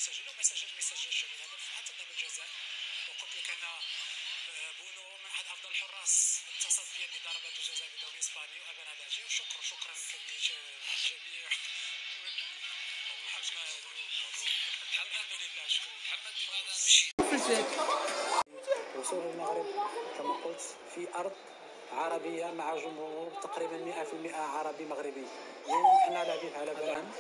يسجل لو ما سجلش ما يسجلش الهدف حتى ضربة جزاء. وقلت لك انا بونو من احد افضل الحراس التصديا لضربات الجزاء في الدوري الاسباني وابان هذا شيء. شكرا كبير للجميع. الحمد لله. شكرا محمد. بماذا نشيد؟ وصول المغرب كما قلت في ارض عربيه مع جمهور تقريبا 100% عربي مغربي. يعني احنا لاعبين على بالهم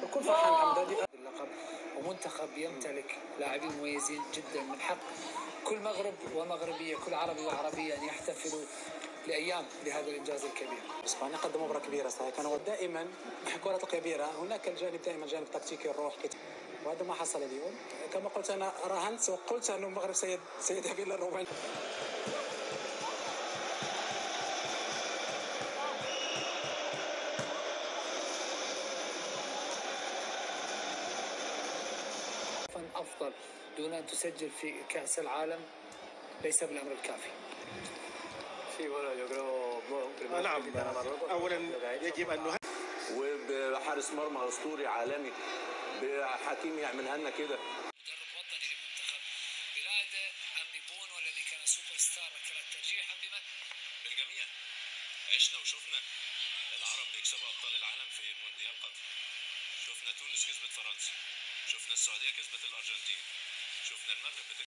والكل فرحان محمد. هذه اللقب ومنتخب يمتلك لاعبين مميزين جدا. من حق كل مغرب ومغربيه كل عربي وعربيه ان يحتفلوا لايام بهذا الانجاز الكبير. اسبانيا قدموا مباراه كبيره صحيح. كانوا دائما الكره الكبيره هناك الجانب دائما جانب تكتيكي الروح وهذا ما حصل اليوم. كما قلت انا راهنت وقلت ان المغرب سيذهب الى الربع. افضل دون ان تسجل في كاس العالم ليس بالامر الكافي. نعم، اولا يجب ان وبحارس مرمى اسطوري عالمي بحكيم يعملها لنا كده. مدرب وطني لمنتخب بلاده ام ببونو الذي كان سوبر ستار ركله الترجيح ام بمن؟ بالجميع. عشنا وشفنا العرب بيكسبوا ابطال العالم في مونديال قطر. شفنا تونس كسبت فرنسا، شفنا السعوديه كسبت الارجنتين، شفنا المغرب